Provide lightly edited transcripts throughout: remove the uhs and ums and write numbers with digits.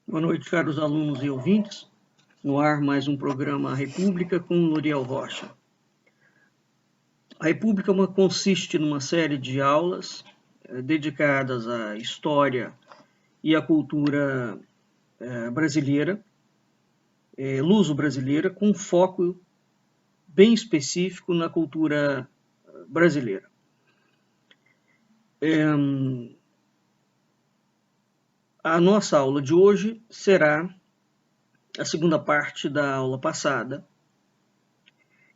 Boa noite, caros alunos e ouvintes. No ar, mais um programa República com Luriel Rocha. A República consiste numa série de aulas dedicadas à história e à cultura brasileira, luso-brasileira, com foco bem específico na cultura brasileira. A nossa aula de hoje será a segunda parte da aula passada,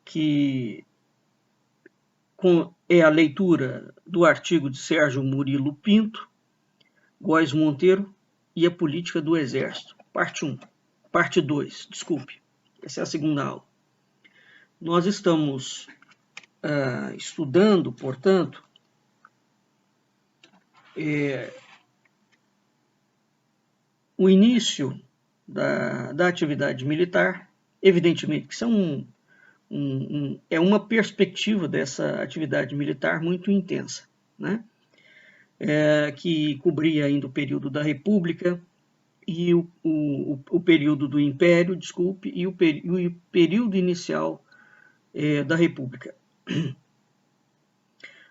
que é a leitura do artigo de Sérgio Murilo Pinto, Góes Monteiro e a Política do Exército, parte 2, desculpe. Essa é a segunda aula. Nós estamos estudando, portanto, o início da atividade militar, evidentemente que são é uma perspectiva dessa atividade militar muito intensa, né? Que cobria ainda o período da República e o período do Império, e o período inicial da República.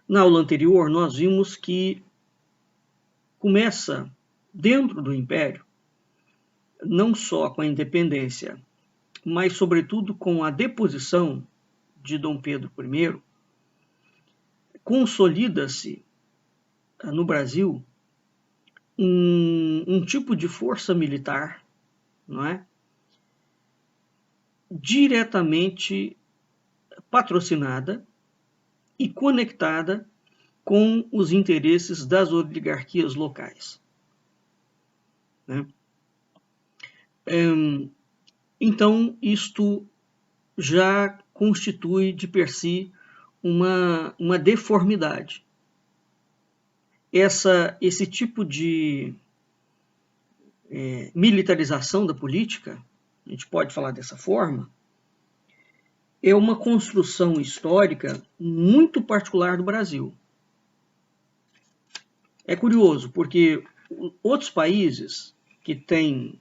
Na aula anterior, nós vimos que começa dentro do Império, não só com a independência, mas, sobretudo, com a deposição de Dom Pedro I, consolida-se no Brasil um tipo de força militar, não é? Diretamente patrocinada e conectada com os interesses das oligarquias locais, né? Então, isto já constitui de per si uma deformidade. Esse tipo de militarização da política, a gente pode falar dessa forma, é uma construção histórica muito particular do Brasil. É curioso, porque outros países que têm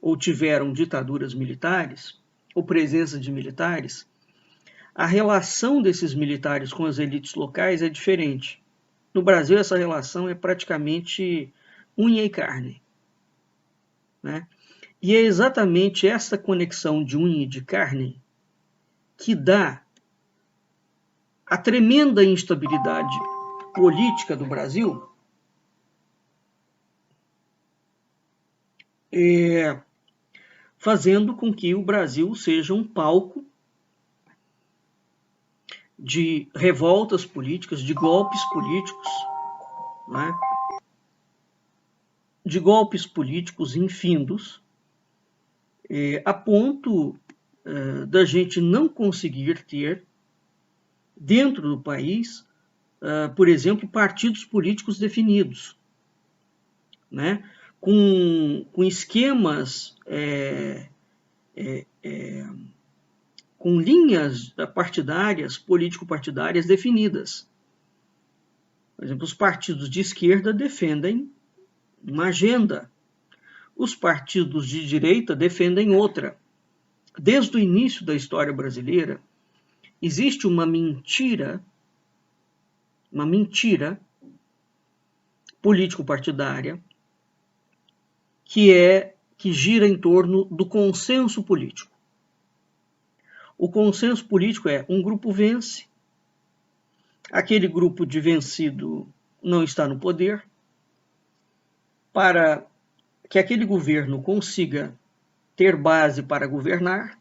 ou tiveram ditaduras militares, ou presença de militares, a relação desses militares com as elites locais é diferente. No Brasil, essa relação é praticamente unha e carne, né? E é exatamente essa conexão de unha e de carne que dá a tremenda instabilidade política do Brasil, fazendo com que o Brasil seja um palco de revoltas políticas, de golpes políticos, né? De golpes políticos infindos, a ponto da gente não conseguir ter, dentro do país, por exemplo, partidos políticos definidos, né? Com esquemas, com linhas partidárias, político-partidárias definidas. Por exemplo, os partidos de esquerda defendem uma agenda, os partidos de direita defendem outra. Desde o início da história brasileira, existe uma mentira político-partidária que gira em torno do consenso político. O consenso político é: um grupo vence, aquele grupo de vencido não está no poder, para que aquele governo consiga ter base para governar,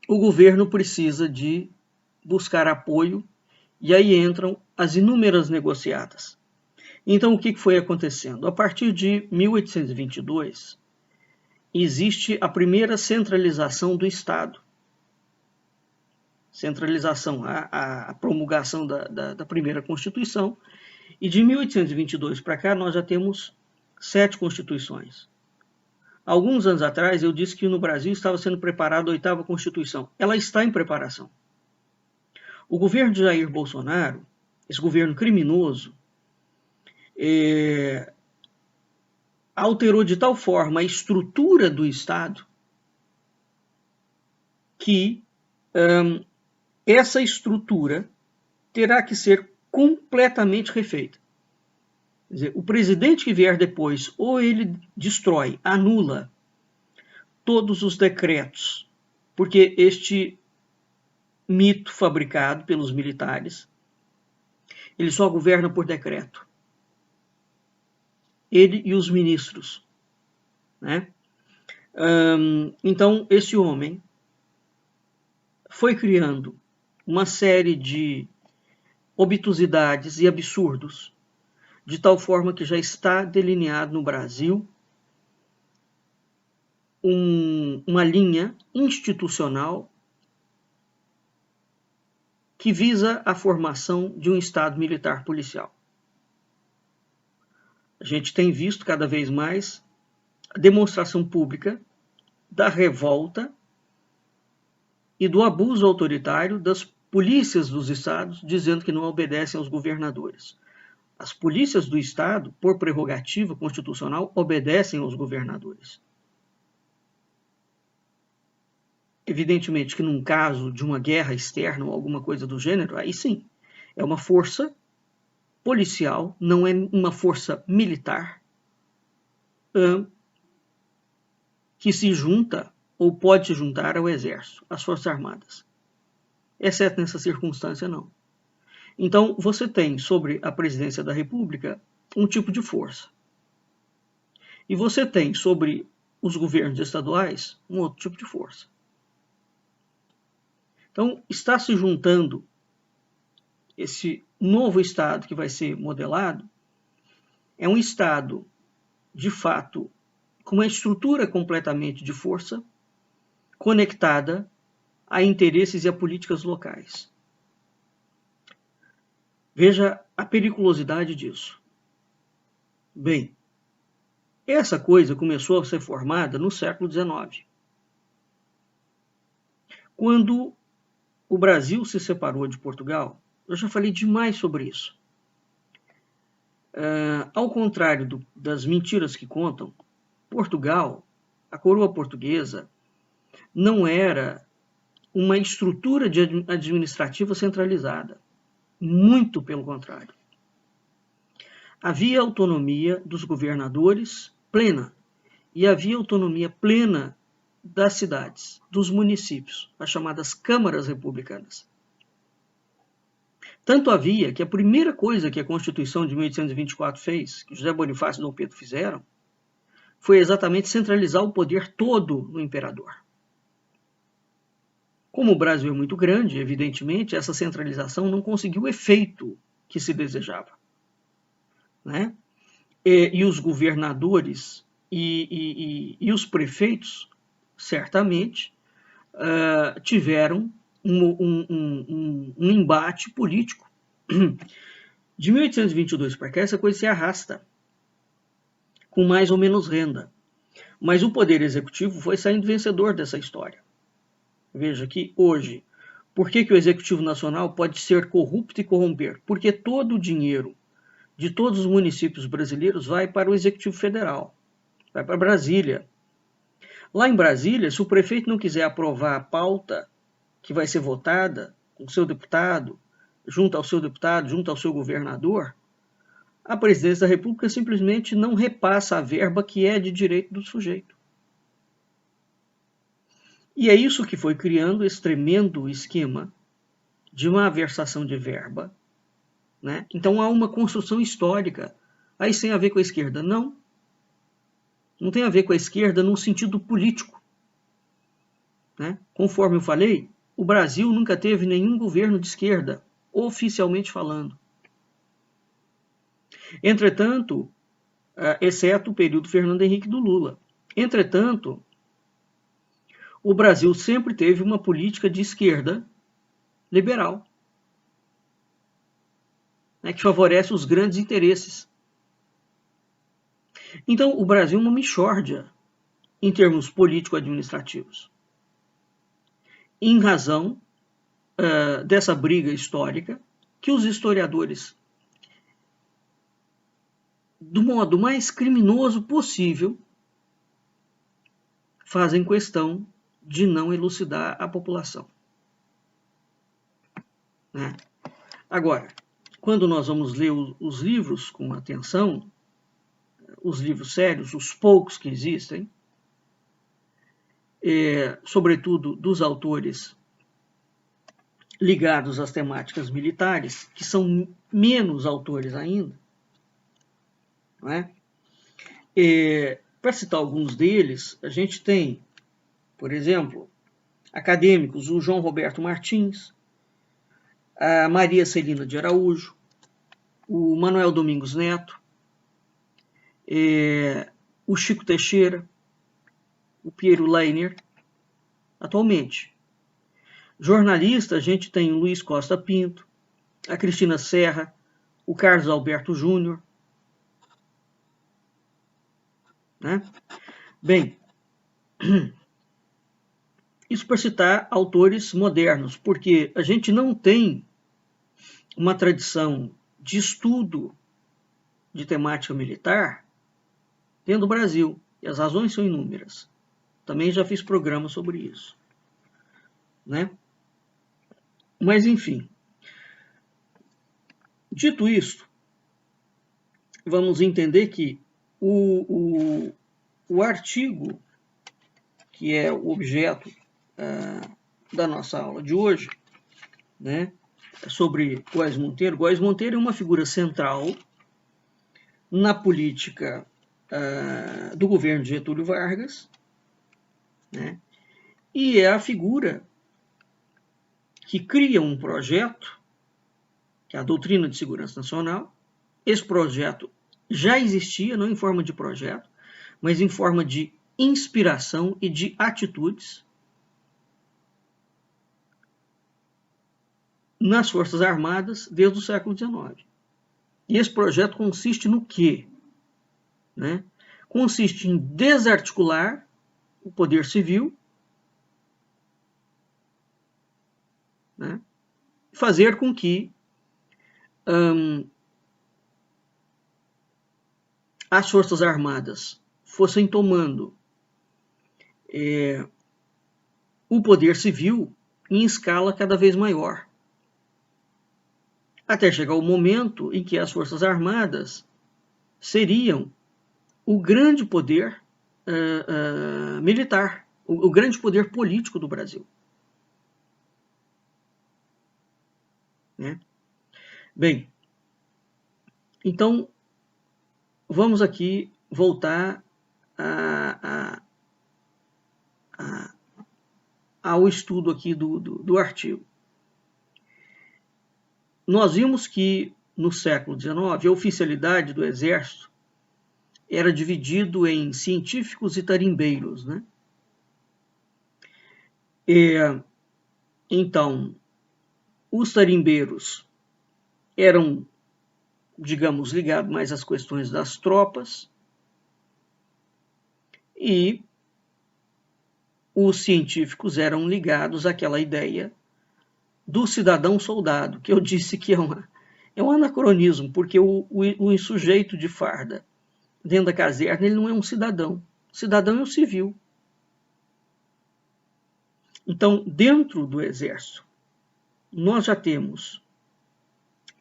o governo precisa de buscar apoio, e aí entram as inúmeras negociatas. Então, o que foi acontecendo? A partir de 1822, existe a primeira centralização do Estado. Centralização, a promulgação da primeira Constituição, e de 1822 para cá nós já temos 7 constituições. Alguns anos atrás eu disse que no Brasil estava sendo preparada a 8ª Constituição. Ela está em preparação. O governo de Jair Bolsonaro, esse governo criminoso, alterou de tal forma a estrutura do Estado que essa estrutura terá que ser completamente refeita. Quer dizer, o presidente que vier depois, ou ele destrói, anula todos os decretos, porque este mito fabricado pelos militares, ele só governa por decreto. Ele e os ministros, né? Então, esse homem foi criando uma série de obtusidades e absurdos, de tal forma que já está delineado no Brasil uma linha institucional que visa a formação de um Estado militar policial. A gente tem visto cada vez mais a demonstração pública da revolta e do abuso autoritário das polícias dos estados, dizendo que não obedecem aos governadores. As polícias do estado, por prerrogativa constitucional, obedecem aos governadores. Evidentemente que num caso de uma guerra externa ou alguma coisa do gênero, aí sim, é uma força policial, não é uma força militar que se junta ou pode se juntar ao exército, às forças armadas. Exceto nessa circunstância, não. Então, você tem sobre a presidência da República um tipo de força. E você tem sobre os governos estaduais um outro tipo de força. Então, está se juntando esse novo Estado que vai ser modelado, é um Estado, de fato, com uma estrutura completamente de força, conectada a interesses e a políticas locais. Veja a periculosidade disso. Bem, essa coisa começou a ser formada no século XIX, quando o Brasil se separou de Portugal. Eu já falei demais sobre isso. Ao contrário das mentiras que contam, Portugal, a coroa portuguesa, não era uma estrutura administrativa centralizada. Muito pelo contrário. Havia autonomia dos governadores plena, e havia autonomia plena das cidades, dos municípios, as chamadas câmaras republicanas. Tanto havia que a primeira coisa que a Constituição de 1824 fez, que José Bonifácio e Dom Pedro fizeram, foi exatamente centralizar o poder todo no imperador. Como o Brasil é muito grande, evidentemente, essa centralização não conseguiu o efeito que se desejava, né? E os governadores e os prefeitos, certamente, tiveram um embate político. De 1822 para cá, essa coisa se arrasta, com mais ou menos renda. Mas o Poder Executivo foi saindo vencedor dessa história. Veja que hoje, por que o Executivo Nacional pode ser corrupto e corromper? Porque todo o dinheiro de todos os municípios brasileiros vai para o Executivo Federal, vai para Brasília. Lá em Brasília, se o prefeito não quiser aprovar a pauta que vai ser votada com o seu deputado, junto ao seu deputado, junto ao seu governador, a presidência da República simplesmente não repassa a verba que é de direito do sujeito. E é isso que foi criando esse tremendo esquema de uma versação de verba, né? Então há uma construção histórica. Aí isso tem a ver com a esquerda? Não. Não tem a ver com a esquerda no sentido político, né? Conforme eu falei, o Brasil nunca teve nenhum governo de esquerda, oficialmente falando. Entretanto, exceto o período Fernando Henrique do Lula. Entretanto, o Brasil sempre teve uma política de esquerda liberal, né, que favorece os grandes interesses. Então, o Brasil é uma mixórdia em termos político-administrativos, em razão dessa briga histórica que os historiadores do modo mais criminoso possível, fazem questão de não elucidar a população. Né? Agora, quando nós vamos ler os livros com atenção, os livros sérios, os poucos que existem, sobretudo dos autores ligados às temáticas militares, que são menos autores ainda, não é? Para citar alguns deles, a gente tem, por exemplo, acadêmicos, o João Roberto Martins, a Maria Celina de Araújo, o Manuel Domingos Neto, o Chico Teixeira, o Piero Leiner. Atualmente, jornalista, a gente tem o Luiz Costa Pinto, a Cristina Serra, o Carlos Alberto Júnior. Né? Bem, isso para citar autores modernos, porque a gente não tem uma tradição de estudo de temática militar dentro do Brasil, e as razões são inúmeras. Também já fiz programa sobre isso. Né? Mas, enfim, dito isto, vamos entender que o artigo, que é o objeto da nossa aula de hoje, né, sobre Góes Monteiro. Góes Monteiro é uma figura central na política do governo de Getúlio Vargas, né, e é a figura que cria um projeto, que é a Doutrina de Segurança Nacional. Esse projeto já existia, não em forma de projeto, mas em forma de inspiração e de atitudes nas Forças Armadas desde o século XIX. E esse projeto consiste no quê? Né? Consiste em desarticular o poder civil, né? Fazer com que as Forças Armadas fossem tomando o poder civil em escala cada vez maior, até chegar o momento em que as Forças Armadas seriam o grande poder militar, o grande poder político do Brasil. Né? Bem, então vamos aqui voltar ao estudo aqui do artigo. Nós vimos que no século XIX a oficialidade do Exército era dividido em científicos e tarimbeiros. Né? Então, os tarimbeiros eram, digamos, ligados mais às questões das tropas, e os científicos eram ligados àquela ideia do cidadão soldado, que eu disse que é um anacronismo, porque o sujeito de farda dentro da caserna, ele não é um cidadão. O cidadão é o civil. Então, dentro do Exército, nós já temos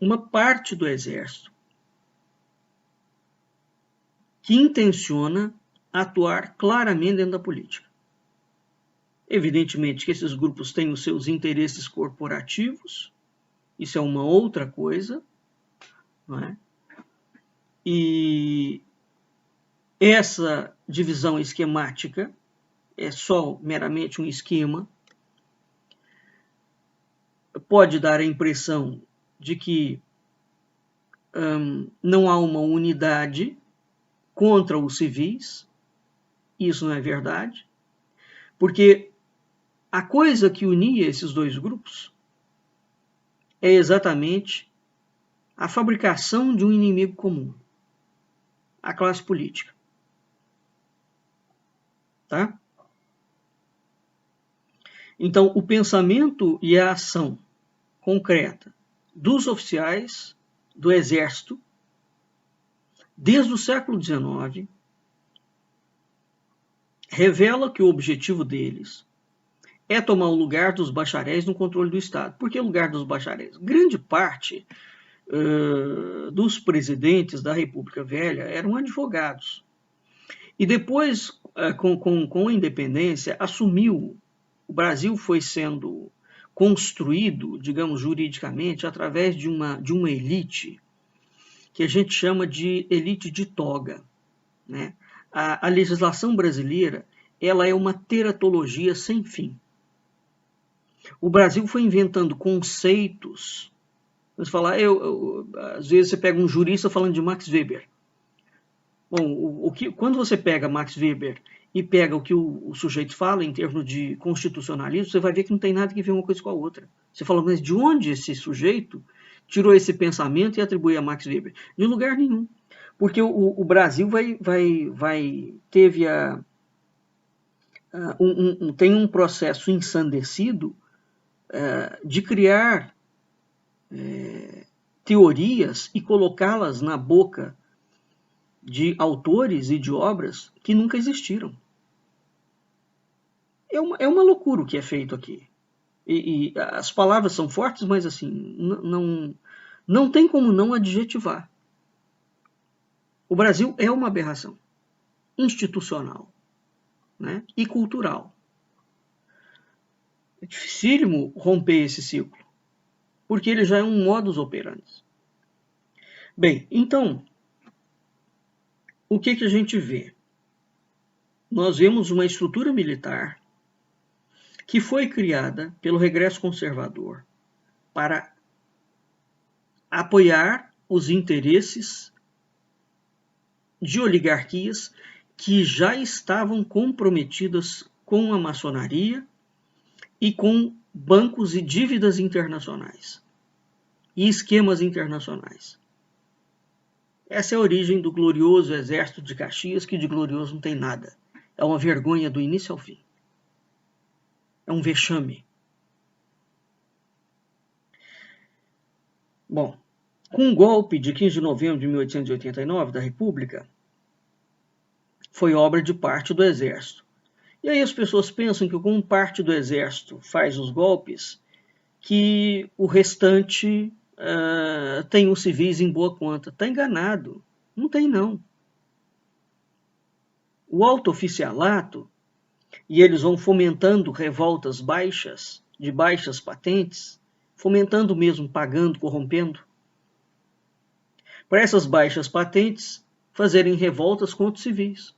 uma parte do Exército que intenciona atuar claramente dentro da política. Evidentemente que esses grupos têm os seus interesses corporativos, isso é uma outra coisa, não é? E essa divisão esquemática é só meramente um esquema, pode dar a impressão de que não há uma unidade contra os civis. Isso não é verdade, porque a coisa que unia esses dois grupos é exatamente a fabricação de um inimigo comum, a classe política. Tá? Então, o pensamento e a ação concreta dos oficiais do Exército desde o século XIX, revela que o objetivo deles é tomar o lugar dos bacharéis no controle do Estado. Por que o lugar dos bacharéis? Grande parte dos presidentes da República Velha eram advogados. E depois, com a independência, o Brasil foi sendo construído, digamos, juridicamente, através de uma elite que a gente chama de elite de toga, né? A legislação brasileira, ela é uma teratologia sem fim. O Brasil foi inventando conceitos. Você fala, às vezes você pega um jurista falando de Max Weber. Bom, quando você pega Max Weber e pega o que o sujeito fala em termos de constitucionalismo, você vai ver que não tem nada que ver uma coisa com a outra. Você fala, mas de onde esse sujeito tirou esse pensamento e atribui a Max Weber? De lugar nenhum. Porque o Brasil teve tem um processo ensandecido de criar teorias e colocá-las na boca de autores e de obras que nunca existiram. É uma loucura o que é feito aqui. E as palavras são fortes, mas assim, não tem como não adjetivar. O Brasil é uma aberração institucional, né, e cultural. É dificílimo romper esse ciclo, porque ele já é um modus operandi. Bem, então, o que a gente vê? Nós vemos uma estrutura militar que foi criada pelo regresso conservador para apoiar os interesses de oligarquias que já estavam comprometidas com a maçonaria e com bancos e dívidas internacionais e esquemas internacionais. Essa é a origem do glorioso Exército de Caxias, que de glorioso não tem nada. É uma vergonha do início ao fim. É um vexame. Bom, com o golpe de 15 de novembro de 1889 da República, foi obra de parte do Exército. E aí as pessoas pensam que como parte do Exército faz os golpes, que o restante tem os civis em boa conta. Está enganado. Não tem, não. O alto oficialato, e eles vão fomentando revoltas baixas, de baixas patentes, fomentando mesmo, pagando, corrompendo, para essas baixas patentes fazerem revoltas contra os civis.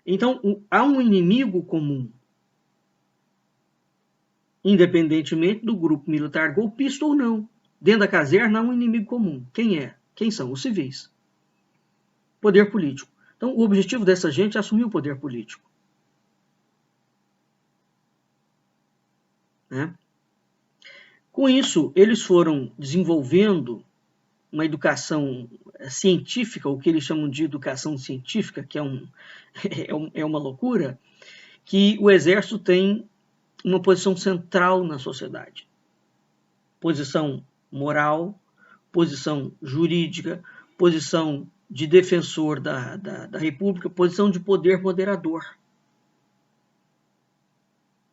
Então, há um inimigo comum, independentemente do grupo militar golpista ou não. Dentro da caserna há um inimigo comum. Quem é? Quem são? Os civis. Poder político. Então, o objetivo dessa gente é assumir o poder político. Né? Com isso, eles foram desenvolvendo uma educação científica, o que eles chamam de educação científica, que é uma loucura, que o Exército tem uma posição central na sociedade. Posição moral, posição jurídica, posição de defensor da República, posição de poder moderador.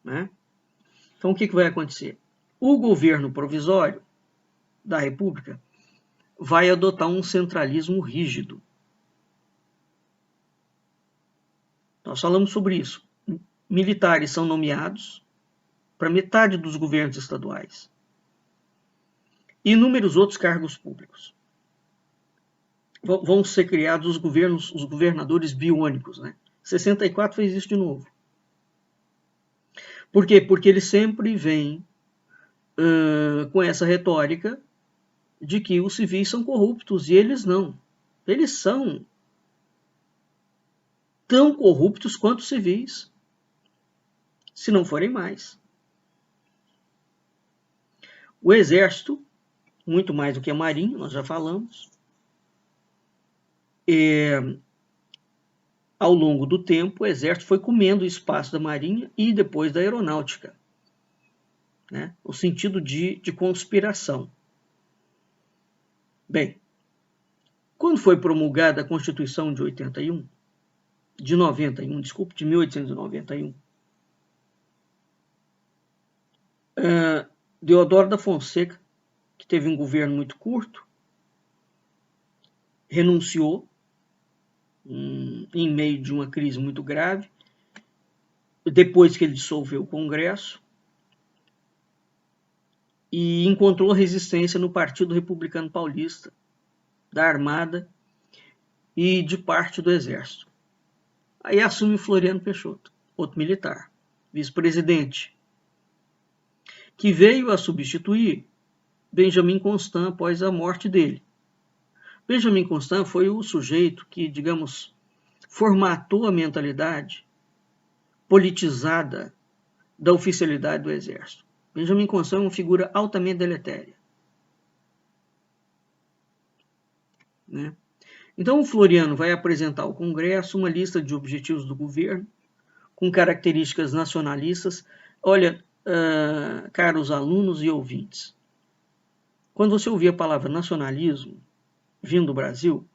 Né? Então, o que vai acontecer? O governo provisório da República vai adotar um centralismo rígido. Nós falamos sobre isso. Militares são nomeados para metade dos governos estaduais. E inúmeros outros cargos públicos. Vão ser criados os governadores biônicos. Né? 64 fez isso de novo. Por quê? Porque eles sempre vêm com essa retórica de que os civis são corruptos, e eles não. Eles são tão corruptos quanto os civis, se não forem mais. O Exército, muito mais do que a Marinha, nós já falamos, ao longo do tempo, o Exército foi comendo o espaço da Marinha e depois da Aeronáutica, né? No sentido de conspiração. Bem, quando foi promulgada a Constituição de 1891, Deodoro da Fonseca, que teve um governo muito curto, renunciou em meio de uma crise muito grave, depois que ele dissolveu o Congresso, e encontrou resistência no Partido Republicano Paulista, da Armada e de parte do Exército. Aí assume Floriano Peixoto, outro militar, vice-presidente, que veio a substituir Benjamin Constant após a morte dele. Benjamin Constant foi o sujeito que, digamos, formatou a mentalidade politizada da oficialidade do Exército. Benjamin Constant é uma figura altamente deletéria, né? Então, o Floriano vai apresentar ao Congresso uma lista de objetivos do governo, com características nacionalistas. Olha, caros alunos e ouvintes, quando você ouvir a palavra nacionalismo vindo do Brasil,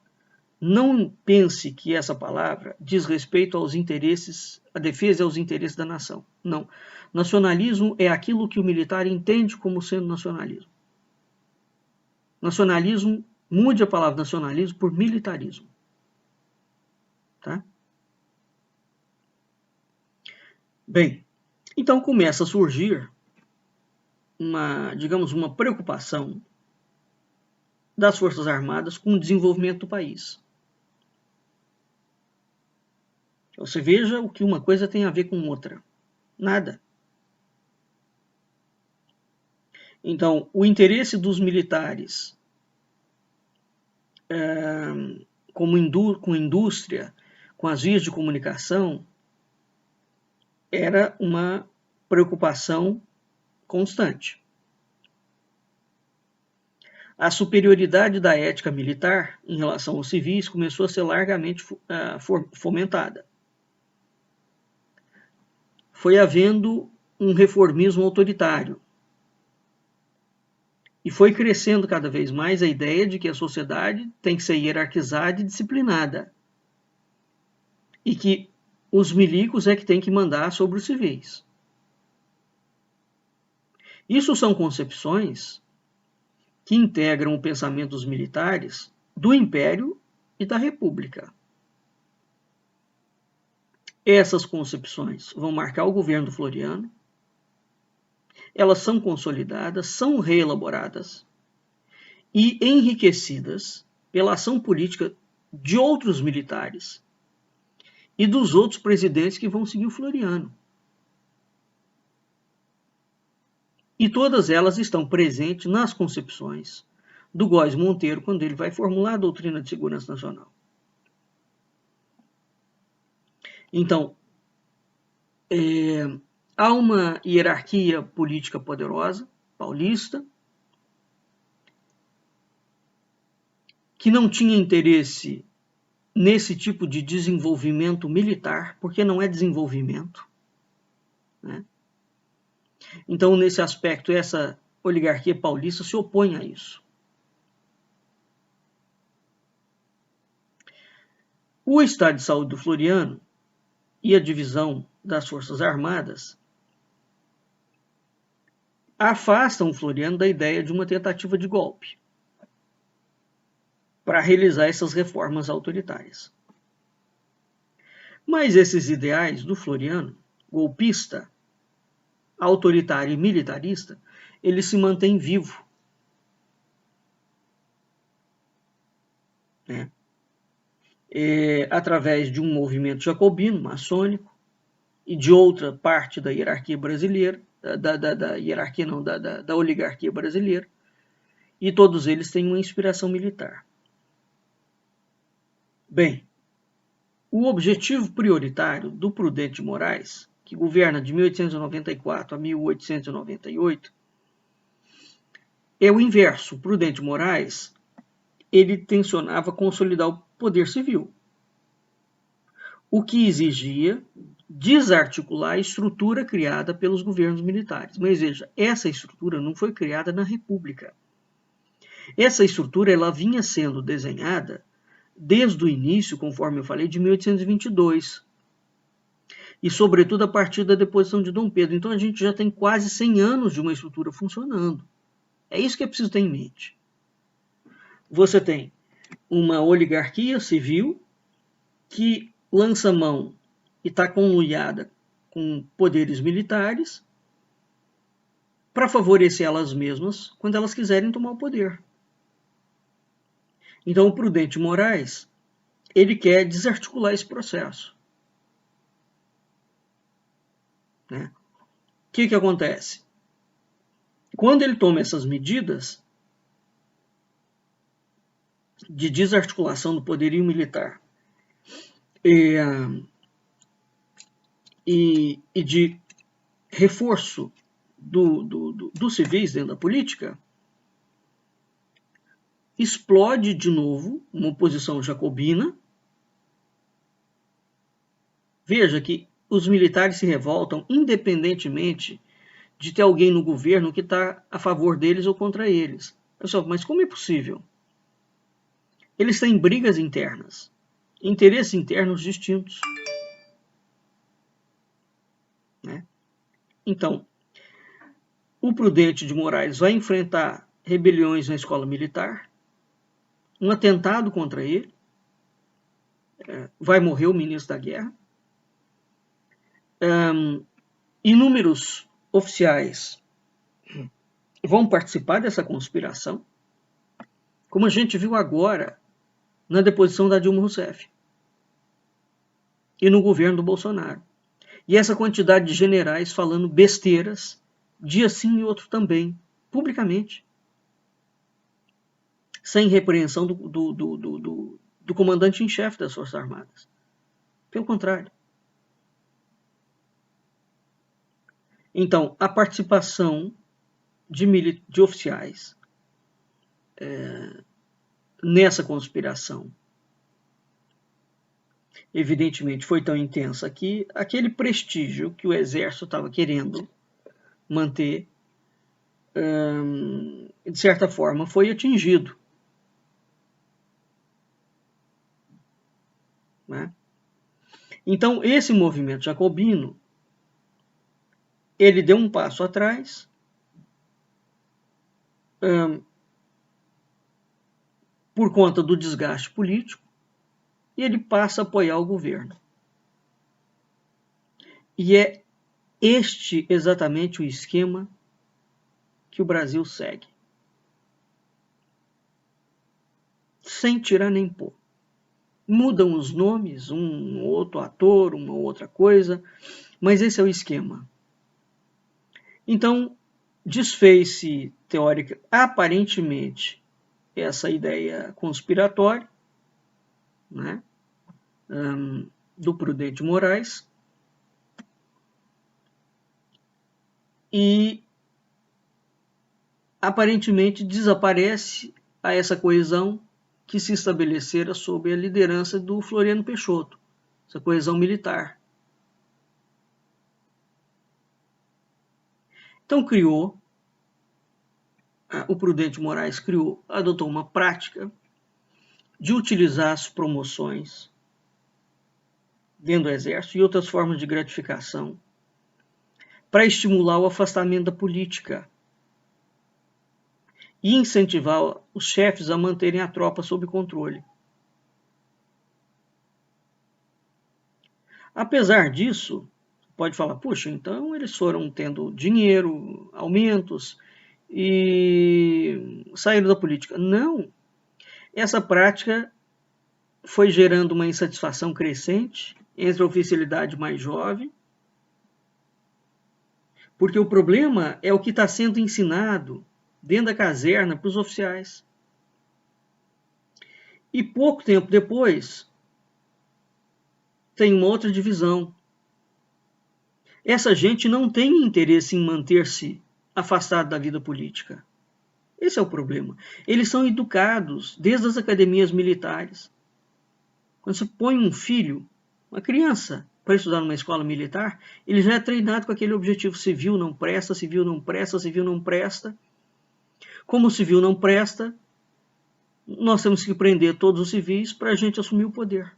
não pense que essa palavra diz respeito aos interesses, à defesa e aos interesses da nação. Não. Nacionalismo é aquilo que o militar entende como sendo nacionalismo. Nacionalismo, mude a palavra nacionalismo por militarismo. Tá? Bem, então começa a surgir uma preocupação das Forças Armadas com o desenvolvimento do país. Você veja o que uma coisa tem a ver com outra. Nada. Então, o interesse dos militares com indústria, com as vias de comunicação, era uma preocupação constante. A superioridade da ética militar em relação aos civis começou a ser largamente fomentada. Foi havendo um reformismo autoritário. E foi crescendo cada vez mais a ideia de que a sociedade tem que ser hierarquizada e disciplinada. E que os milicos é que têm que mandar sobre os civis. Isso são concepções que integram o pensamento dos militares do Império e da República. Essas concepções vão marcar o governo do Floriano. Elas são consolidadas, são reelaboradas e enriquecidas pela ação política de outros militares e dos outros presidentes que vão seguir o Floriano. E todas elas estão presentes nas concepções do Góes Monteiro quando ele vai formular a doutrina de segurança nacional. Então, há uma hierarquia política poderosa, paulista, que não tinha interesse nesse tipo de desenvolvimento militar, porque não é desenvolvimento, né? Então, nesse aspecto, essa oligarquia paulista se opõe a isso. O estado de saúde do Floriano e a divisão das Forças Armadas afastam o Floriano da ideia de uma tentativa de golpe para realizar essas reformas autoritárias. Mas esses ideais do Floriano, golpista, autoritário e militarista, ele se mantém vivo, né? Através de um movimento jacobino, maçônico, e de outra parte da hierarquia brasileira, da oligarquia brasileira, e todos eles têm uma inspiração militar. Bem, o objetivo prioritário do Prudente de Moraes, que governa de 1894 a 1898, é o inverso. O Prudente de Moraes, ele tensionava consolidar o poder civil, o que exigia desarticular a estrutura criada pelos governos militares. Mas veja, essa estrutura não foi criada na República. Essa estrutura ela vinha sendo desenhada desde o início, conforme eu falei, de 1822. E, sobretudo, a partir da deposição de Dom Pedro. Então, a gente já tem quase 100 anos de uma estrutura funcionando. É isso que é preciso ter em mente. Você tem uma oligarquia civil que lança mão e está conluiada com poderes militares para favorecer elas mesmas quando elas quiserem tomar o poder. Então, o Prudente Moraes, ele quer desarticular esse processo. Né? O que acontece? Quando ele toma essas medidas de desarticulação do poderio militar e de reforço dos civis dentro da política, explode de novo uma oposição jacobina. Veja que os militares se revoltam independentemente de ter alguém no governo que está a favor deles ou contra eles. Pessoal, mas como é possível? Eles têm brigas internas, interesses internos distintos. Né? Então, o Prudente de Moraes vai enfrentar rebeliões na escola militar, um atentado contra ele, vai morrer o ministro da Guerra, inúmeros oficiais vão participar dessa conspiração, como a gente viu agora na deposição da Dilma Rousseff e no governo do Bolsonaro. E essa quantidade de generais falando besteiras, dia sim e outro também, publicamente, sem repreensão do comandante em chefe das Forças Armadas. Pelo contrário. Então, a participação de oficiais nessa conspiração, evidentemente, foi tão intensa que aquele prestígio que o Exército estava querendo manter, de certa forma, foi atingido. Né? Então, esse movimento jacobino, ele deu um passo atrás, por conta do desgaste político, e ele passa a apoiar o governo. E é este exatamente o esquema que o Brasil segue. Sem tirar nem pôr. Mudam os nomes, um outro ator, uma outra coisa, mas esse é o esquema. Então, desfez-se teórica, aparentemente, essa ideia conspiratória, né, do Prudente Moraes, e aparentemente desaparece a essa coesão que se estabelecera sob a liderança do Floriano Peixoto, essa coesão militar. Então o Prudente Moraes adotou uma prática de utilizar as promoções dentro do Exército e outras formas de gratificação para estimular o afastamento da política e incentivar os chefes a manterem a tropa sob controle. Apesar disso, pode falar, puxa, então eles foram tendo dinheiro, aumentos e saíram da política. Não. Essa prática foi gerando uma insatisfação crescente entre a oficialidade mais jovem, porque o problema é o que está sendo ensinado dentro da caserna para os oficiais. E pouco tempo depois, tem uma outra divisão. Essa gente não tem interesse em manter-se afastado da vida política. Esse é o problema. Eles são educados desde as academias militares. Quando você põe um filho, uma criança, para estudar numa escola militar, ele já é treinado com aquele objetivo: civil não presta, civil não presta, civil não presta. Como o civil não presta, nós temos que prender todos os civis para a gente assumir o poder.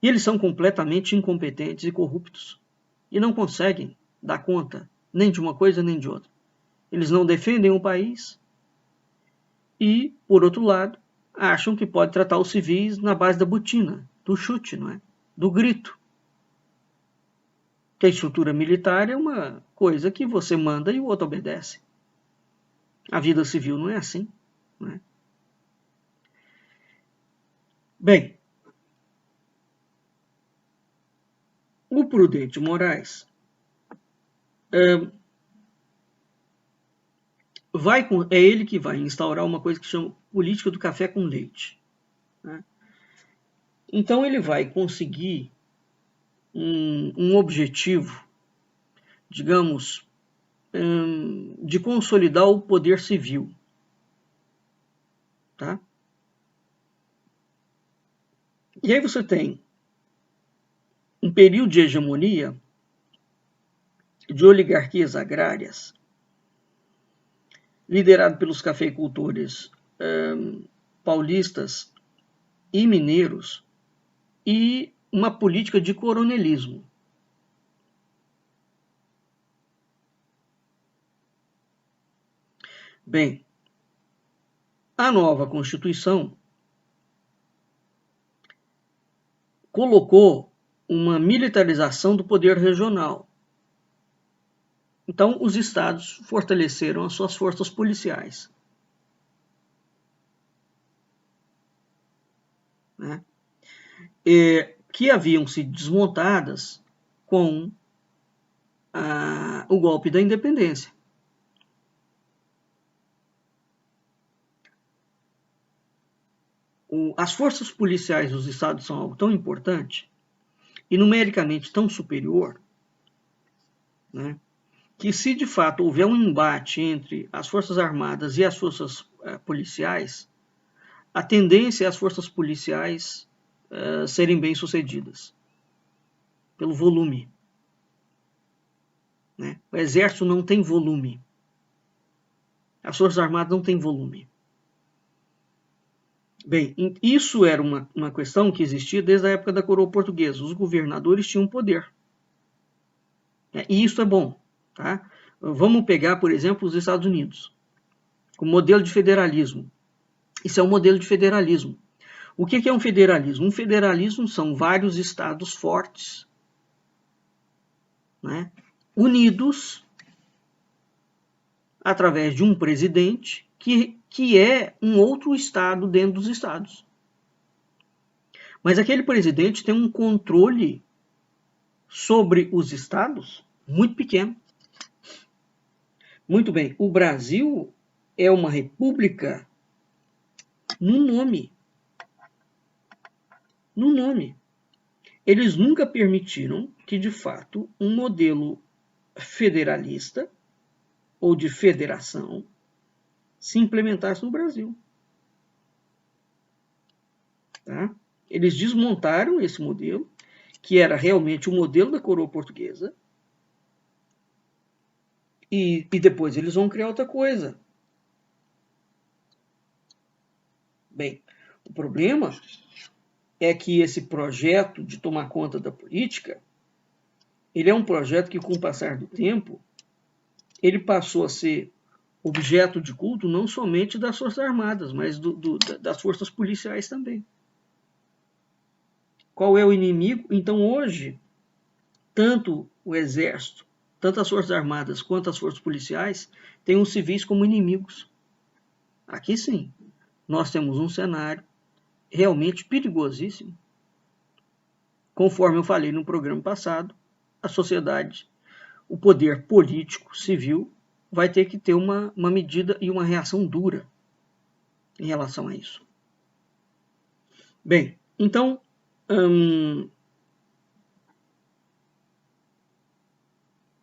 E eles são completamente incompetentes e corruptos. E não conseguem dar conta nem de uma coisa nem de outra. Eles não defendem o país e, por outro lado, acham que pode tratar os civis na base da botina, do chute, não é? Do grito. Que a estrutura militar é uma coisa que você manda e o outro obedece. A vida civil não é assim, não é? Bem, o Prudente Moraes é ele que vai instaurar uma coisa que chama política do café com leite, né? Então ele vai conseguir um objetivo, digamos, de consolidar o poder civil, tá? E aí você tem um período de hegemonia de oligarquias agrárias, liderado pelos cafeicultores paulistas e mineiros, e uma política de coronelismo. Bem, a nova Constituição colocou uma militarização do poder regional. Então, os estados fortaleceram as suas forças policiais, né? Que haviam sido desmontadas com o golpe da independência. As forças policiais dos estados são algo tão importante e numericamente tão superior, né, que se de fato houver um embate entre as forças armadas e as forças policiais, a tendência é as forças policiais serem bem-sucedidas, pelo volume, né? O exército não tem volume. As forças armadas não têm volume. Bem, isso era uma questão que existia desde a época da coroa portuguesa. Os governadores tinham poder. E isso é bom, tá? Vamos pegar, por exemplo, os Estados Unidos, o modelo de federalismo. Isso é um modelo de federalismo. O que é um federalismo? Um federalismo são vários estados fortes, né, unidos através de um presidente que é um outro estado dentro dos estados. Mas aquele presidente tem um controle sobre os estados muito pequeno. Muito bem, o Brasil é uma república no nome. No nome. Eles nunca permitiram que, de fato, um modelo federalista ou de federação se implementasse no Brasil. Tá? Eles desmontaram esse modelo, que era realmente o modelo da coroa portuguesa, e depois eles vão criar outra coisa. Bem, o problema é que esse projeto de tomar conta da política, ele é um projeto que, com o passar do tempo, ele passou a ser objeto de culto não somente das Forças Armadas, mas das forças policiais também. Qual é o inimigo? Então, hoje, tanto o Exército, tanto as Forças Armadas quanto as forças policiais têm os civis como inimigos. Aqui sim, nós temos um cenário realmente perigosíssimo. Conforme eu falei no programa passado, a sociedade, o poder político, civil, vai ter que ter uma medida e uma reação dura em relação a isso. Bem, então,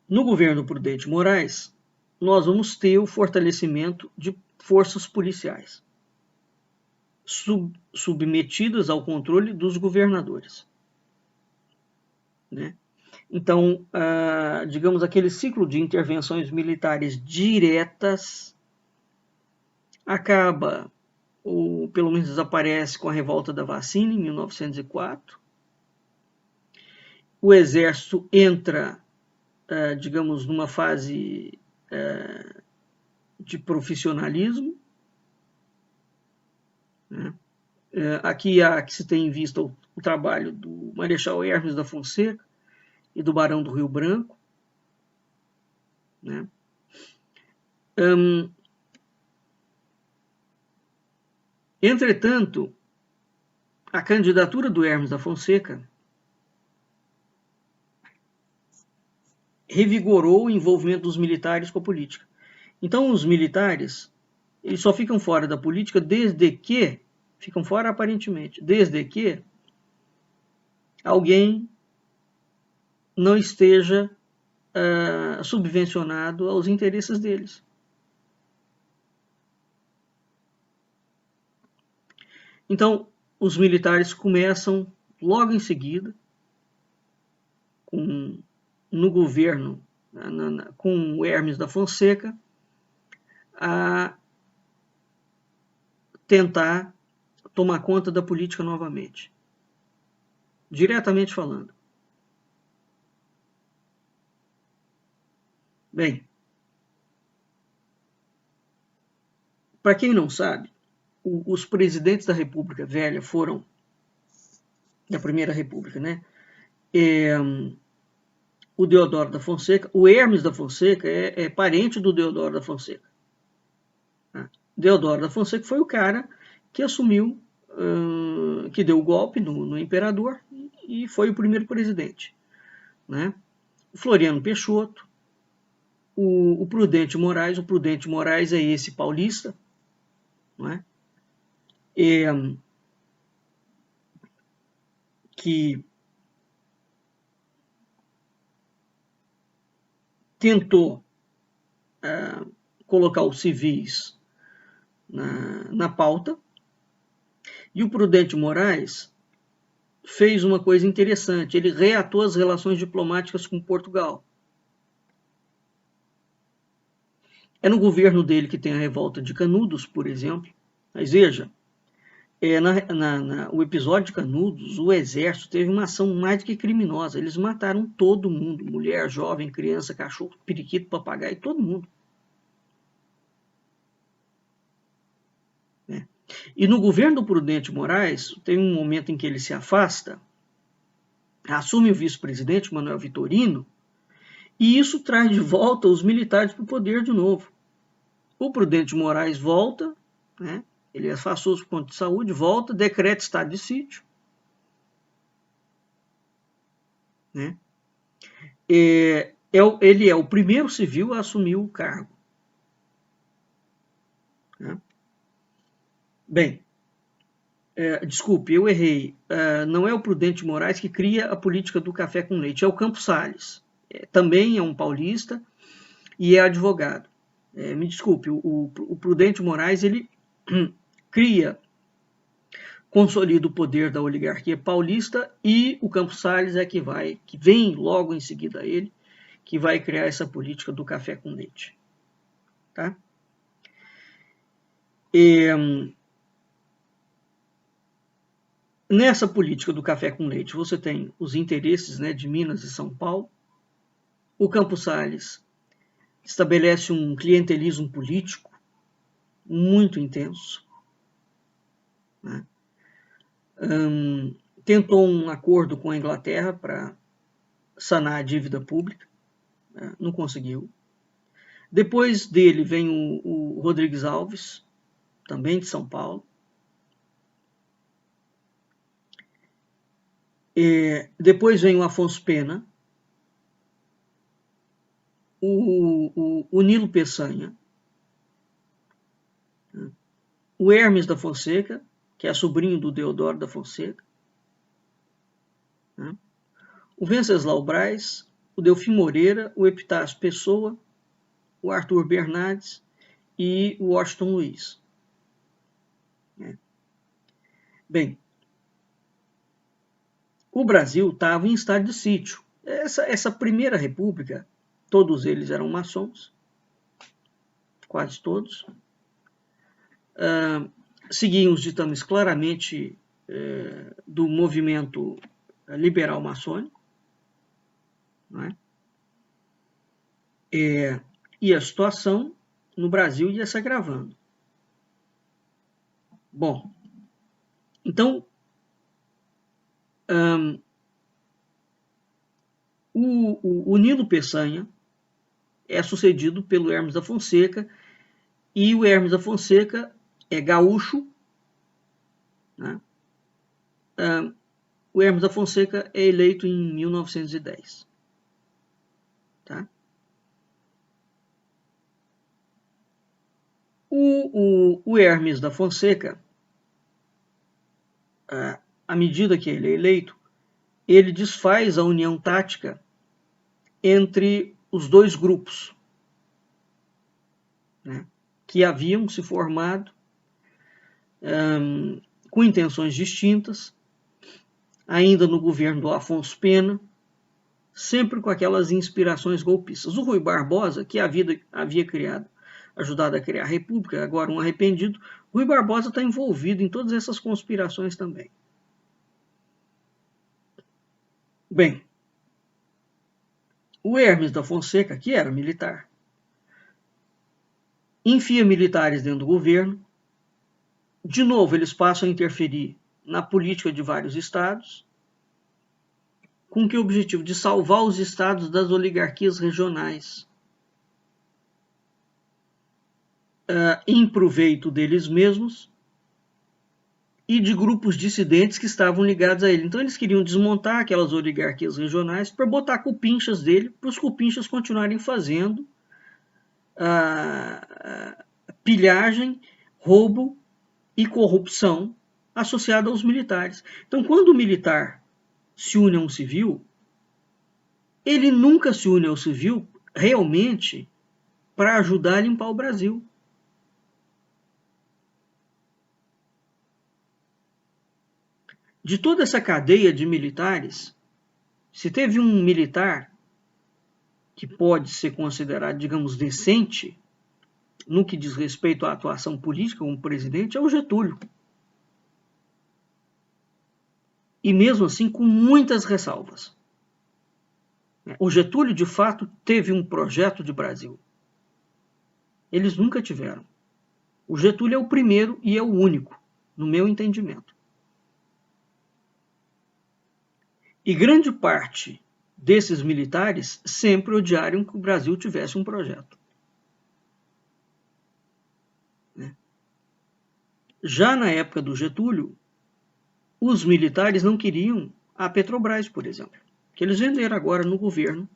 no governo Prudente Moraes, nós vamos ter o fortalecimento de forças policiais submetidas ao controle dos governadores, né? Então, digamos, aquele ciclo de intervenções militares diretas acaba, ou pelo menos desaparece, com a revolta da vacina, em 1904. O exército entra, digamos, numa fase de profissionalismo, né? Aqui há que se tem em vista o trabalho do Marechal Hermes da Fonseca e do Barão do Rio Branco, né? Entretanto, a candidatura do Hermes da Fonseca revigorou o envolvimento dos militares com a política. Então, os militares, eles só ficam fora da política desde que, ficam fora aparentemente, desde que alguém não esteja subvencionado aos interesses deles. Então, os militares começam logo em seguida, no governo, com o Hermes da Fonseca, a tentar tomar conta da política novamente, diretamente falando. Bem, para quem não sabe, os presidentes da República Velha foram, da Primeira República, né? O Deodoro da Fonseca, o Hermes da Fonseca é parente do Deodoro da Fonseca. Deodoro da Fonseca foi o cara que assumiu, que deu o golpe no imperador e foi o primeiro presidente, né? O Floriano Peixoto, o Prudente Moraes é esse paulista, não é? Que tentou colocar os civis na pauta, e o Prudente Moraes fez uma coisa interessante, ele reatou as relações diplomáticas com Portugal. É no governo dele que tem a revolta de Canudos, por exemplo, mas veja, o episódio de Canudos, o exército teve uma ação mais do que criminosa. Eles mataram todo mundo, mulher, jovem, criança, cachorro, periquito, papagaio, todo mundo. E no governo do Prudente Moraes, tem um momento em que ele se afasta, assume o vice-presidente, Manuel Vitorino, e isso traz de volta os militares para o poder de novo. O Prudente Moraes volta, né? Ele afastou-se por conta de saúde, volta, decreta estado de sítio, né? Ele é o primeiro civil a assumir o cargo, né? Bem, desculpe, eu errei. Não é o Prudente Moraes que cria a política do café com leite, é o Campos Salles. Também é um paulista e é advogado. Me desculpe, o Prudente Moraes, ele consolida o poder da oligarquia paulista, e o Campos Salles é que vem logo em seguida a ele, que vai criar essa política do café com leite. Tá? Nessa política do café com leite, você tem os interesses, né, de Minas e São Paulo. O Campos Salles estabelece um clientelismo político muito intenso, né? Tentou um acordo com a Inglaterra para sanar a dívida pública, né? Não conseguiu. Depois dele vem o Rodrigues Alves, também de São Paulo. Depois vem o Afonso Pena, o Nilo Peçanha, o Hermes da Fonseca, que é sobrinho do Deodoro da Fonseca, né? O Venceslau Braz, o Delfim Moreira, o Epitácio Pessoa, o Arthur Bernardes e o Washington Luiz. Bem, o Brasil estava em estado de sítio. Essa primeira república, todos eles eram maçons, quase todos. seguiam os ditames claramente do movimento liberal maçônico, não é? E a situação no Brasil ia se agravando. Bom, então, o Nilo Peçanha é sucedido pelo Hermes da Fonseca, e o Hermes da Fonseca é gaúcho, né? O Hermes da Fonseca é eleito em 1910. Tá? O Hermes da Fonseca, à medida que ele é eleito, ele desfaz a união tática entre os dois grupos, né, que haviam se formado com intenções distintas, ainda no governo do Afonso Pena, sempre com aquelas inspirações golpistas. O Rui Barbosa, que havia ajudado a criar a República, agora um arrependido, Rui Barbosa está envolvido em todas essas conspirações também. Bem, o Hermes da Fonseca, que era militar, enfia militares dentro do governo. De novo, eles passam a interferir na política de vários estados, com que objetivo? De salvar os estados das oligarquias regionais, em proveito deles mesmos e de grupos dissidentes que estavam ligados a ele. Então eles queriam desmontar aquelas oligarquias regionais para botar cupinchas dele, para os cupinchas continuarem fazendo pilhagem, roubo e corrupção associada aos militares. Então, quando o militar se une a um civil, ele nunca se une ao civil realmente para ajudar a limpar o Brasil. De toda essa cadeia de militares, se teve um militar que pode ser considerado, digamos, decente, no que diz respeito à atuação política como presidente, é o Getúlio. E mesmo assim, com muitas ressalvas. O Getúlio, de fato, teve um projeto de Brasil. Eles nunca tiveram. O Getúlio é o primeiro e é o único, no meu entendimento. E grande parte desses militares sempre odiaram que o Brasil tivesse um projeto. Já na época do Getúlio, os militares não queriam a Petrobras, por exemplo, que eles venderam agora no governo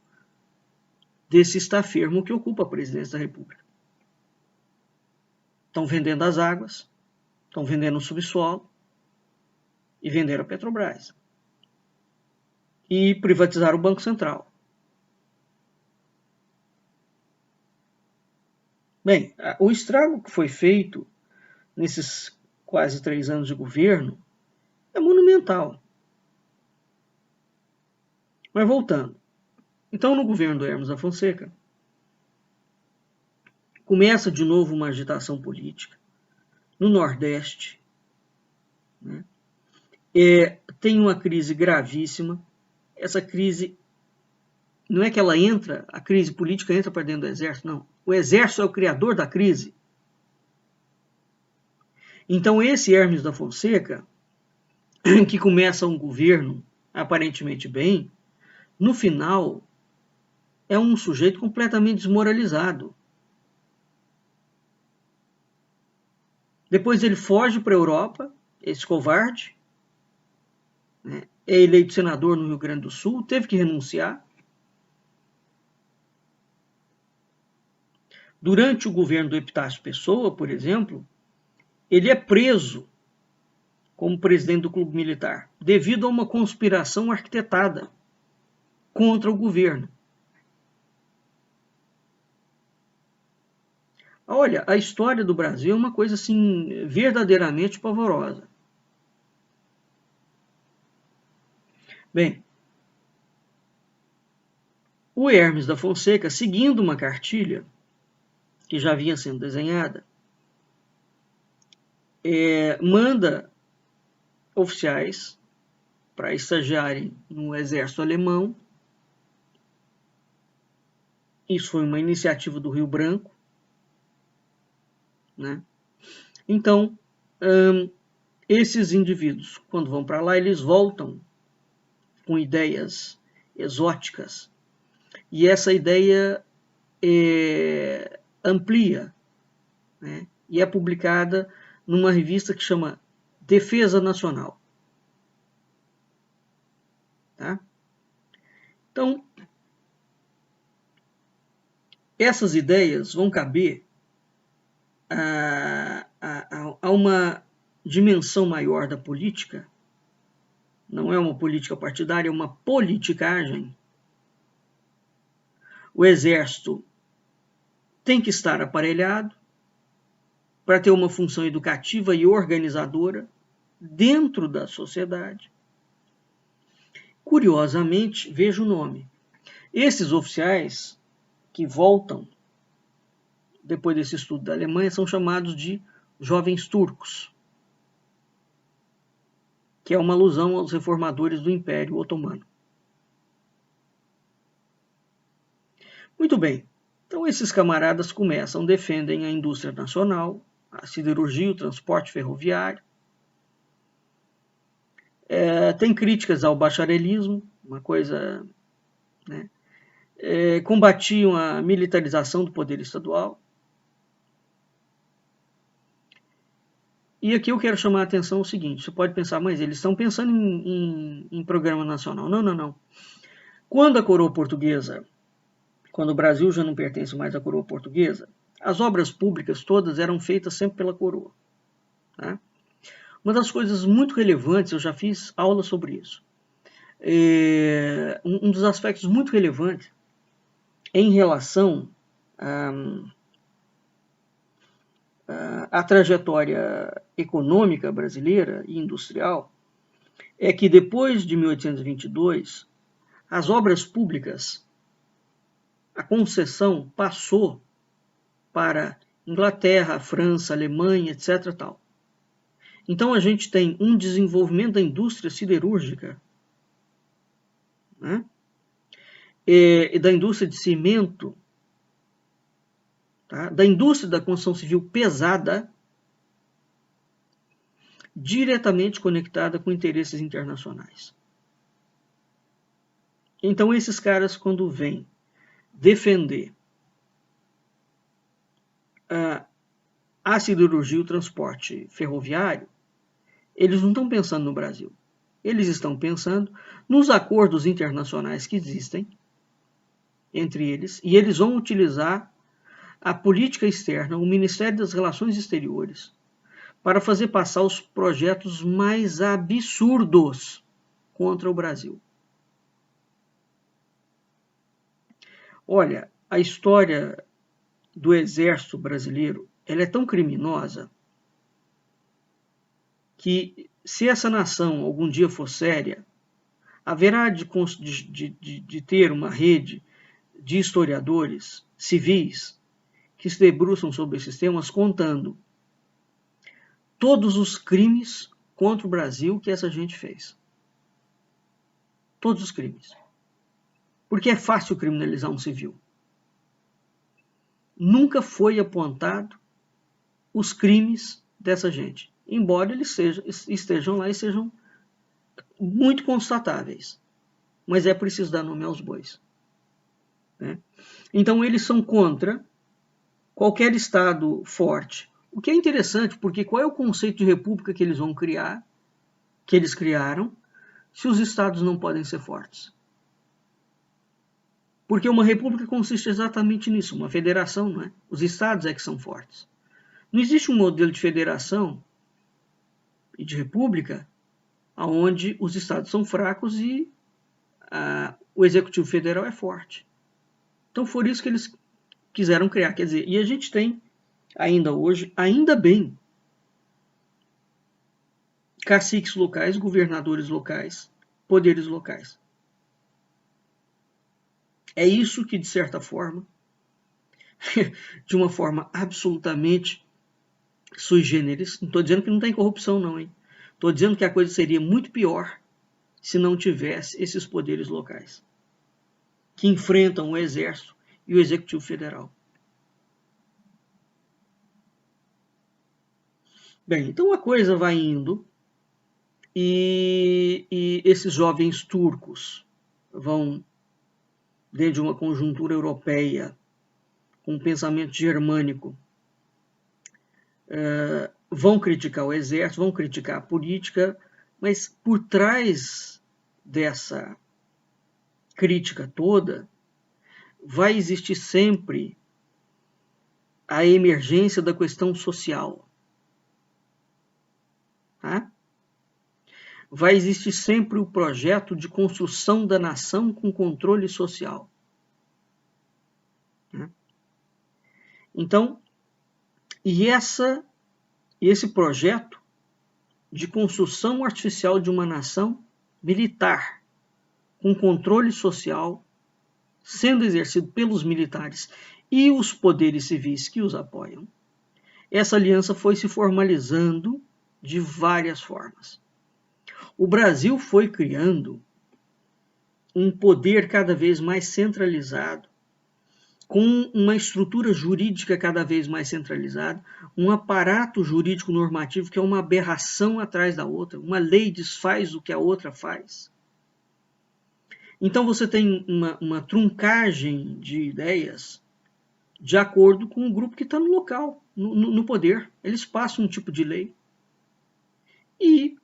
desse estafermo que ocupa a presidência da República. Estão vendendo as águas, estão vendendo o subsolo e venderam a Petrobras. E privatizaram o Banco Central. Bem, o estrago que foi feito nesses quase 3 anos de governo é monumental. Mas voltando. Então, no governo do Hermes da Fonseca, começa de novo uma agitação política no Nordeste. Né? Tem uma crise gravíssima. Essa crise, não é que ela entra, a crise política entra para dentro do Exército, não. O Exército é o criador da crise. Então, esse Hermes da Fonseca, que começa um governo aparentemente bem, no final é um sujeito completamente desmoralizado. Depois ele foge para a Europa, esse covarde, né? É eleito senador no Rio Grande do Sul, teve que renunciar. Durante o governo do Epitácio Pessoa, por exemplo, ele é preso como presidente do Clube Militar, devido a uma conspiração arquitetada contra o governo. Olha, a história do Brasil é uma coisa assim verdadeiramente pavorosa. Bem, o Hermes da Fonseca, seguindo uma cartilha que já vinha sendo desenhada, manda oficiais para estagiarem no exército alemão. Isso foi uma iniciativa do Rio Branco, né? Então, esses indivíduos, quando vão para lá, eles voltam com ideias exóticas. E essa ideia amplia, né? E é publicada numa revista que chama Defesa Nacional. Tá? Então, essas ideias vão caber a uma dimensão maior da política. Não é uma política partidária, é uma politicagem. O exército tem que estar aparelhado para ter uma função educativa e organizadora dentro da sociedade. Curiosamente, veja o nome. Esses oficiais que voltam depois desse estudo da Alemanha são chamados de jovens turcos, que é uma alusão aos reformadores do Império Otomano. Muito bem, então esses camaradas começam, defendem a indústria nacional, a siderurgia, o transporte ferroviário. Tem críticas ao bacharelismo, uma coisa, né? Combatiam a militarização do poder estadual. E aqui eu quero chamar a atenção o seguinte, você pode pensar, mas eles estão pensando em programa nacional. Não, não, não. Quando a coroa portuguesa, quando o Brasil já não pertence mais à coroa portuguesa, as obras públicas todas eram feitas sempre pela coroa. Tá? Uma das coisas muito relevantes, eu já fiz aula sobre isso, um dos aspectos muito relevantes em relação à trajetória econômica brasileira e industrial é que depois de 1822, as obras públicas, a concessão passou para Inglaterra, França, Alemanha, etc. Tal. Então a gente tem um desenvolvimento da indústria siderúrgica, né? E da indústria de cimento, tá? Da indústria da construção civil pesada, diretamente conectada com interesses internacionais. Então esses caras, quando vêm defender a siderurgia e o transporte ferroviário, eles não estão pensando no Brasil. Eles estão pensando nos acordos internacionais que existem entre eles, e eles vão utilizar a política externa, o Ministério das Relações Exteriores, para fazer passar os projetos mais absurdos contra o Brasil. Olha, a história do exército brasileiro, ela é tão criminosa que, se essa nação algum dia for séria, haverá de ter uma rede de historiadores civis que se debruçam sobre esses temas, contando todos os crimes contra o Brasil que essa gente fez. Todos os crimes. Porque é fácil criminalizar um civil. Nunca foi apontado os crimes dessa gente, embora eles estejam lá e sejam muito constatáveis. Mas é preciso dar nome aos bois. Né? Então eles são contra qualquer Estado forte. O que é interessante, porque qual é o conceito de república que eles vão criar, que eles criaram, se os Estados não podem ser fortes? Porque uma república consiste exatamente nisso, uma federação, não é? Os Estados é que são fortes. Não existe um modelo de federação e de república onde os Estados são fracos e o Executivo Federal é forte. Então foi isso que eles quiseram criar. Quer dizer, e a gente tem ainda hoje, ainda bem, caciques locais, governadores locais, poderes locais. É isso que, de certa forma, de uma forma absolutamente sui generis. Não estou dizendo que não tem corrupção, não, hein? Estou dizendo que a coisa seria muito pior se não tivesse esses poderes locais, que enfrentam o Exército e o Executivo Federal. Bem, então a coisa vai indo e esses jovens turcos vão, dentro de uma conjuntura europeia, com um pensamento germânico, vão criticar o exército, vão criticar a política, mas por trás dessa crítica toda vai existir sempre a emergência da questão social. Tá? Vai existir sempre o projeto de construção da nação com controle social. Tá? Então, esse projeto de construção artificial de uma nação militar com controle social sendo exercido pelos militares e os poderes civis que os apoiam, essa aliança foi se formalizando de várias formas. O Brasil foi criando um poder cada vez mais centralizado, com uma estrutura jurídica cada vez mais centralizada, um aparato jurídico normativo que é uma aberração atrás da outra, uma lei desfaz o que a outra faz. Então você tem uma truncagem de ideias de acordo com o grupo que está no local, no poder. Eles passam um tipo de lei e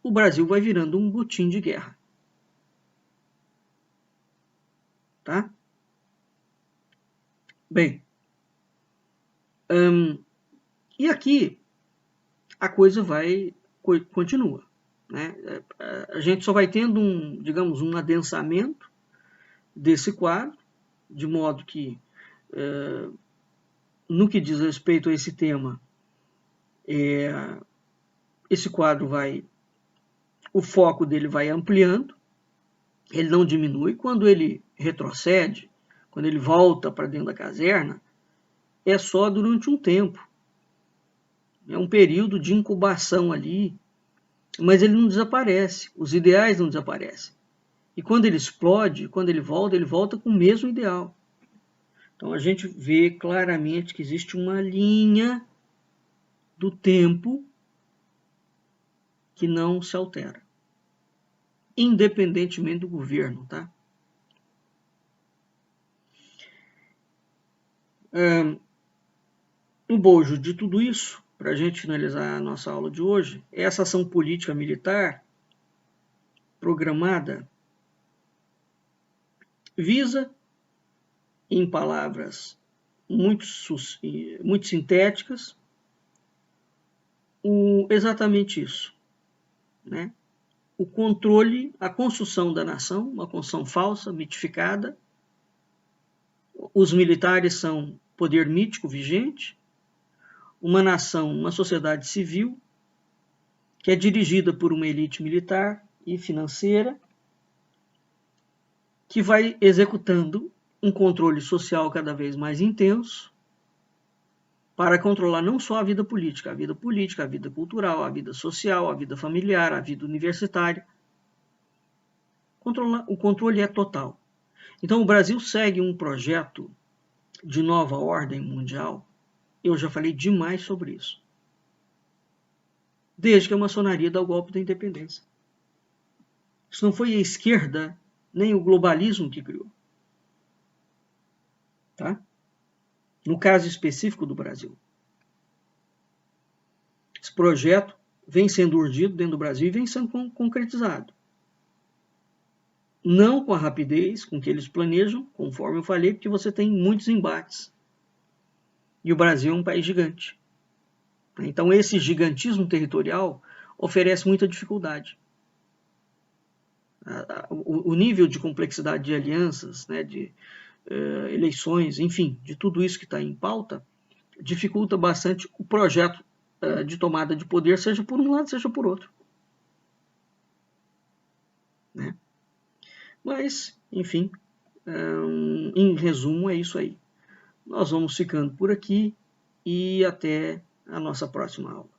o Brasil vai virando um botim de guerra. Tá? Bem, e aqui a coisa continua. Né? A gente só vai tendo um adensamento desse quadro, de modo que, no que diz respeito a esse tema, esse quadro o foco dele vai ampliando, ele não diminui. Quando ele retrocede, quando ele volta para dentro da caserna, é só durante um tempo. É um período de incubação ali, mas ele não desaparece, os ideais não desaparecem. E quando ele explode, quando ele volta com o mesmo ideal. Então a gente vê claramente que existe uma linha do tempo que não se altera, independentemente do governo, tá? O bojo de tudo isso, para a gente finalizar a nossa aula de hoje, é essa ação política militar programada visa, em palavras muito sintéticas, exatamente isso, né? O controle, a construção da nação, uma construção falsa, mitificada. Os militares são poder mítico vigente, uma nação, uma sociedade civil, que é dirigida por uma elite militar e financeira, que vai executando um controle social cada vez mais intenso, para controlar não só a vida política, a vida cultural, a vida social, a vida familiar, a vida universitária. O controle é total. Então o Brasil segue um projeto de nova ordem mundial. Eu já falei demais sobre isso. Desde que a maçonaria dá o golpe da independência. Isso não foi a esquerda, nem o globalismo que criou. Tá? No caso específico do Brasil. Esse projeto vem sendo urdido dentro do Brasil e vem sendo concretizado. Não com a rapidez com que eles planejam, conforme eu falei, porque você tem muitos embates. E o Brasil é um país gigante. Então esse gigantismo territorial oferece muita dificuldade. O nível de complexidade de alianças, né, de eleições, enfim, de tudo isso que está em pauta, dificulta bastante o projeto de tomada de poder, seja por um lado, seja por outro. Né? Mas, enfim, em resumo, é isso aí. Nós vamos ficando por aqui e até a nossa próxima aula.